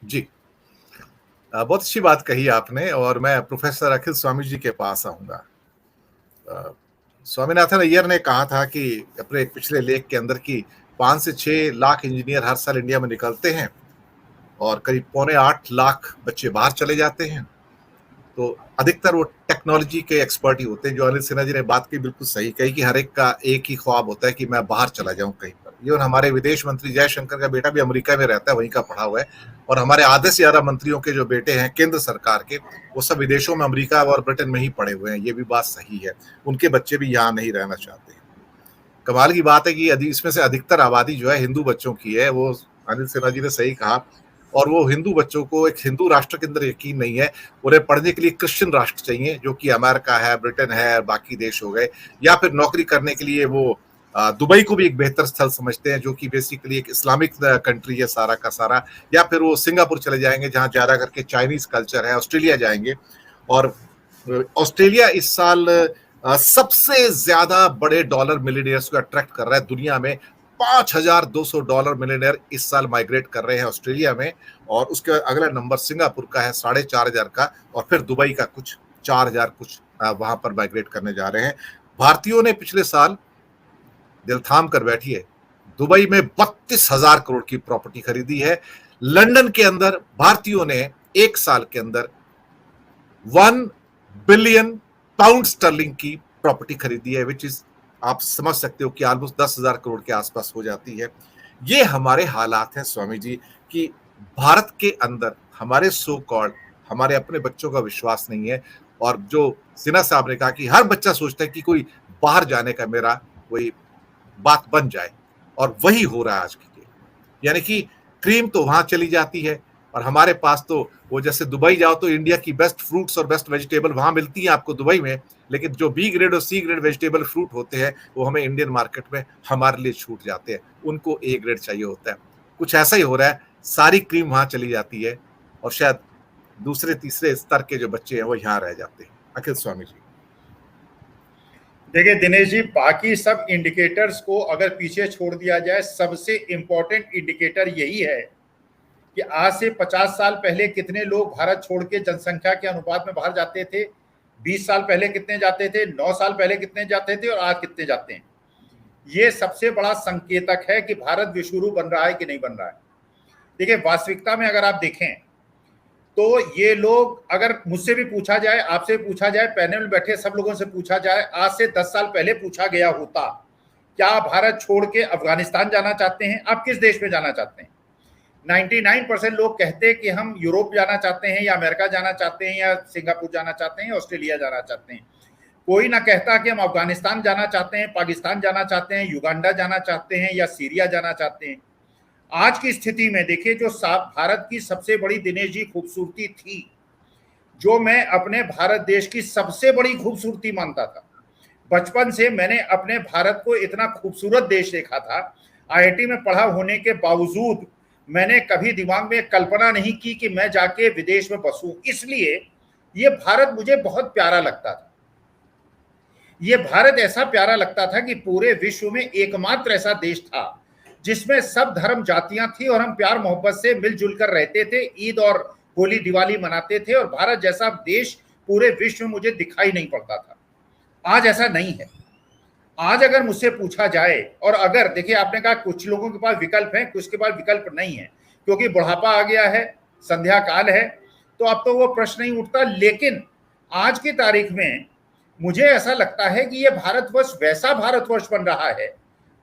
जी। बहुत अच्छी बात कही आपने और मैं प्रोफेसर अखिल स्वामी जी के पास आऊँगा। अ, स्वामीनाथन अय्यर ने कहा था कि अपने एक पिछले लेख के अंदर कि 5 से 6 लाख इंजीनियर हर साल इंडिया में निकलते हैं और करीब पौने 8 लाख बच्चे बाहर चले जाते हैं। तो अधिकतर वो टेक्नोलॉजी के एक्सपर्ट ही होते हैं। जो अनिल सिन्हा जी ने बात की बिल्कुल सही कही कि हर एक का एक ही ख्वाब होता है कि मैं बाहर चला जाऊं कहीं पर। इवन हमारे विदेश मंत्री जयशंकर का बेटा भी अमेरिका में रहता है, वहीं का पढ़ा हुआ है। और हमारे आधे से ज्यादा मंत्रियों के जो बेटे हैं केंद्र सरकार के, वो सब विदेशों में, अमेरिका और ब्रिटेन में ही पढ़े हुए हैं। ये भी बात सही है। उनके बच्चे भी यहाँ नहीं रहना चाहते हैं। कमाल की बात है कि इसमें से अधिकतर आबादी जो है हिंदू बच्चों की है। वो अनिल सिन्हा जी ने सही कहा। और वो हिंदू बच्चों को एक हिंदू राष्ट्र के अंदर यकीन नहीं है। उन्हें पढ़ने के लिए क्रिश्चियन राष्ट्र चाहिए, जो कि अमेरिका है, ब्रिटेन है, बाकी देश हो गए। या फिर नौकरी करने के लिए वो दुबई को भी एक बेहतर स्थल समझते हैं, जो कि बेसिकली एक इस्लामिक कंट्री है सारा का सारा। या फिर वो सिंगापुर चले जाएंगे, जहां ज्यादा करके चाइनीज कल्चर है। ऑस्ट्रेलिया जाएंगे। और ऑस्ट्रेलिया इस साल सबसे ज्यादा बड़े डॉलर मिलियनियर्स को अट्रैक्ट कर रहा है दुनिया में। $5,200 मिलियनियर इस साल माइग्रेट कर रहे हैं ऑस्ट्रेलिया में। और उसके अगला नंबर सिंगापुर का है 4,500 का। और फिर दुबई का कुछ 4,000 कुछ वहां पर माइग्रेट करने जा रहे हैं। भारतीयों ने पिछले साल, दिल थाम कर बैठिए, दुबई में 32,000 करोड़ की प्रॉपर्टी खरीदी है। लंदन के अंदर भारतीयों ने एक साल के अंदर 1 बिलियन पाउंड स्टर्लिंग की प्रॉपर्टी खरीदी है, विच इज, आप समझ सकते हो कि ऑलमोस्ट 10,000 करोड़ के आसपास हो जाती है। ये हमारे हालात हैं स्वामी जी, कि भारत के अंदर हमारे सो कॉल्ड, हमारे अपने बच्चों का विश्वास नहीं है। और जो सिन्हा साहब ने कहा कि हर बच्चा सोचता है कि कोई बाहर जाने का मेरा कोई बात बन जाए, और वही हो रहा है आज की डेट। यानी कि क्रीम तो वहां चली जाती है, और हमारे पास तो वो, जैसे दुबई जाओ तो इंडिया की बेस्ट फ्रूट्स और बेस्ट वेजिटेबल वहां मिलती है आपको दुबई में। लेकिन जो बी ग्रेड और सी ग्रेड वेजिटेबल फ्रूट होते हैं, वो हमें इंडियन मार्केट में हमारे लिए छूट जाते हैं। उनको ए ग्रेड चाहिए होता है। कुछ ऐसा ही हो रहा है, सारी क्रीम वहां चली जाती है, और शायद दूसरे तीसरे स्तर के जो बच्चे हैं वो यहाँ रह जाते हैं। अखिल स्वामी जी। देखिए दिनेश जी, बाकी सब इंडिकेटर्स को अगर पीछे छोड़ दिया जाए, सबसे इंपॉर्टेंट इंडिकेटर यही है कि आज से 50 साल पहले कितने लोग भारत छोड़ के जनसंख्या के अनुपात में बाहर जाते थे, 20 साल पहले कितने जाते थे, 9 साल पहले कितने जाते थे, और आज कितने जाते हैं। ये सबसे बड़ा संकेतक है कि भारत विश्वगुरु बन रहा है कि नहीं बन रहा है। देखिए वास्तविकता में अगर आप देखें तो ये लोग, अगर मुझसे भी पूछा जाए, आपसे पूछा जाए, पैनल में बैठे सब लोगों से पूछा जाए, आज से 10 साल पहले पूछा गया होता क्या आप भारत छोड़ के अफगानिस्तान जाना चाहते हैं, आप किस देश में जाना चाहते हैं, 99% लोग कहते कि हम यूरोप जाना चाहते हैं, या अमेरिका जाना चाहते हैं, या सिंगापुर जाना चाहते हैं, ऑस्ट्रेलिया जाना चाहते हैं। कोई ना कहता कि हम अफगानिस्तान जाना चाहते हैं, पाकिस्तान जाना चाहते हैं, युगांडा जाना चाहते हैं, या सीरिया जाना चाहते हैं। आज की स्थिति में देखिए, जो भारत की सबसे बड़ी दिनेश जी खूबसूरती थी, जो मैं अपने भारत देश की सबसे बड़ी खूबसूरती मानता था, बचपन से मैंने अपने भारत को इतना खूबसूरत देश देखा था। आईआईटी में पढ़ा होने के बावजूद मैंने कभी दिमाग में कल्पना नहीं की कि मैं जाके विदेश में बसूं। इसलिए ये भारत मुझे बहुत प्यारा लगता था। ये भारत ऐसा प्यारा लगता था कि पूरे विश्व में एकमात्र ऐसा देश था जिसमें सब धर्म जातियां थी, और हम प्यार मोहब्बत से मिलजुल कर रहते थे, ईद और होली दिवाली मनाते थे, और भारत जैसा देश पूरे विश्व में मुझे दिखाई नहीं पड़ता था। आज ऐसा नहीं है। आज अगर मुझसे पूछा जाए, और अगर देखिए आपने कहा कुछ लोगों के पास विकल्प है, कुछ के पास विकल्प नहीं है, क्योंकि बुढ़ापा आ गया है, संध्या काल है, तो अब तो वो प्रश्न नहीं उठता। लेकिन आज की तारीख में मुझे ऐसा लगता है कि ये भारतवर्ष वैसा भारतवर्ष बन रहा है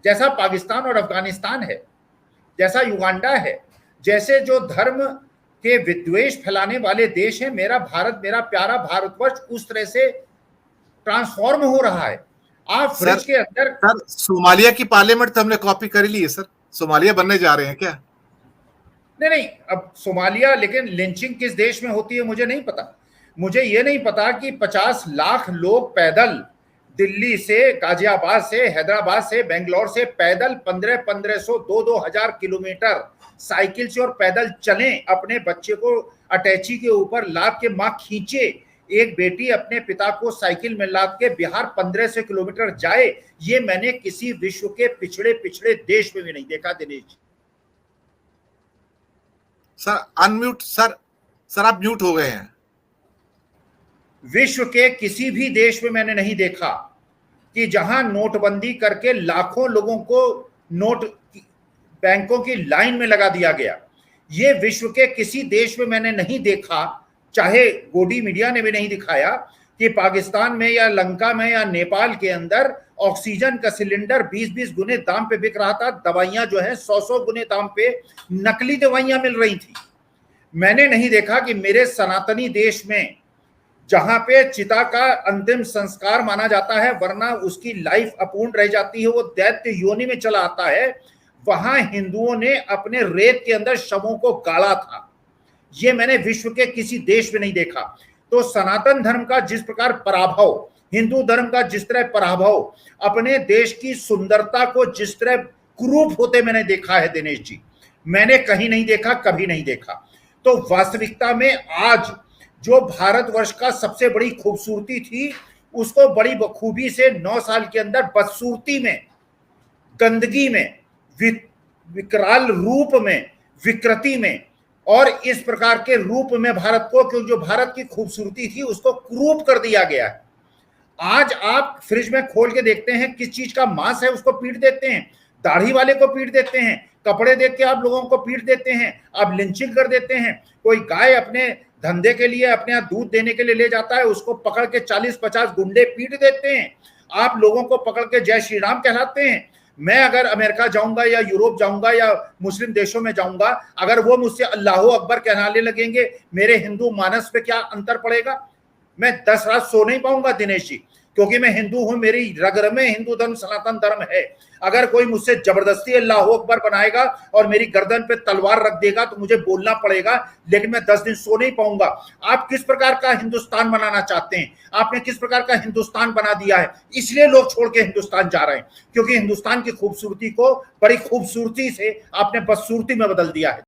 जैसा पाकिस्तान और अफगानिस्तान है, जैसा युगांडा है, जैसे जो धर्म के विद्वेष फैलाने वाले देश हैं। मेरा भारत, मेरा प्यारा भारतवर्ष उस तरह से ट्रांसफॉर्म हो रहा है। आप फ्रिज के अंदर, सर सोमालिया की पार्लियामेंट तो हमने कॉपी कर ली है सर। सोमालिया बनने जा रहे हैं क्या? नहीं, अब सोमालिया, लेकिन लिंचिंग किस देश में होती है मुझे नहीं पता। मुझे ये नहीं पता कि 50 लाख लोग पैदल दिल्ली से, गाजियाबाद से, हैदराबाद से, बेंगलोर से पैदल 1500 2,000 किलोमीटर साइकिल से और पैदल चलें, अपने बच्चे को अटैची के ऊपर लाद के मां खींचे, एक बेटी अपने पिता को साइकिल में लाद के बिहार 1500 किलोमीटर जाए। ये मैंने किसी विश्व के पिछड़े पिछड़े देश में भी नहीं देखा दिनेश। सर अनम्यूट सर आप म्यूट हो गए हैं। विश्व के किसी भी देश में मैंने नहीं देखा कि जहां नोटबंदी करके लाखों लोगों को नोट बैंकों की लाइन में लगा दिया गया। ये विश्व के किसी देश में मैंने नहीं देखा, चाहे गोदी मीडिया ने भी नहीं दिखाया, कि पाकिस्तान में या लंका में या नेपाल के अंदर ऑक्सीजन का सिलेंडर 20-20 गुने दाम पे बिक रहा था। दवाइयां जो है 100-100 गुने दाम पे नकली दवाइयां मिल रही थी। मैंने नहीं देखा कि मेरे सनातनी देश में, जहां पे चिता का अंतिम संस्कार माना जाता है वरना उसकी लाइफ अपूर्ण रह जाती है, वो दैत्य योनि में चला आता है, वहां हिंदुओं ने अपने रेत के अंदर शवों को गाड़ा था। ये मैंने विश्व के किसी देश में नहीं देखा। तो सनातन धर्म का जिस प्रकार पराभव, हिंदू धर्म का जिस तरह पराभव, अपने देश की सुंदरता को जिस तरह कुरूप होते मैंने देखा है दिनेश जी, मैंने कहीं नहीं देखा, कभी नहीं देखा। तो वास्तविकता में आज जो भारतवर्ष का सबसे बड़ी खूबसूरती थी, उसको बड़ी बखूबी से 9 साल के अंदर बदसूरती में, गंदगी में, विकराल रूप में, विकृति में और इस प्रकार के रूप में भारत को, क्योंकि जो भारत की खूबसूरती थी उसको क्रूप कर दिया गया है। आज आप फ्रिज में खोल के देखते हैं किस चीज का मांस है, उसको पीट देते हैं, दाढ़ी वाले को पीट देते हैं, कपड़े देख के आप लोगों को पीट देते हैं, आप लिंचिंग कर देते हैं। कोई गाय अपने धंधे के लिए, अपने यहाँ दूध देने के लिए ले जाता है, उसको पकड़ के 40-50 गुंडे पीट देते हैं। आप लोगों को पकड़ के जय श्री राम कहलाते हैं। मैं अगर अमेरिका जाऊंगा या यूरोप जाऊंगा या मुस्लिम देशों में जाऊंगा, अगर वो मुझसे अल्लाह अकबर कहलाने लगेंगे, मेरे हिंदू मानस पे क्या अंतर पड़ेगा? मैं 10 रात सो नहीं पाऊंगा दिनेश जी, क्योंकि मैं हिंदू हूं, मेरी रग में हिंदू धर्म सनातन धर्म है। अगर कोई मुझसे जबरदस्ती अल्लाह अकबर बनाएगा और मेरी गर्दन पे तलवार रख देगा तो मुझे बोलना पड़ेगा, लेकिन मैं 10 दिन सो नहीं पाऊंगा। आप किस प्रकार का हिंदुस्तान बनाना चाहते हैं? आपने किस प्रकार का हिंदुस्तान बना दिया है, इसलिए लोग छोड़ के हिंदुस्तान जा रहे हैं, क्योंकि हिंदुस्तान की खूबसूरती को बड़ी खूबसूरती से आपने बदसूरती में बदल दिया है।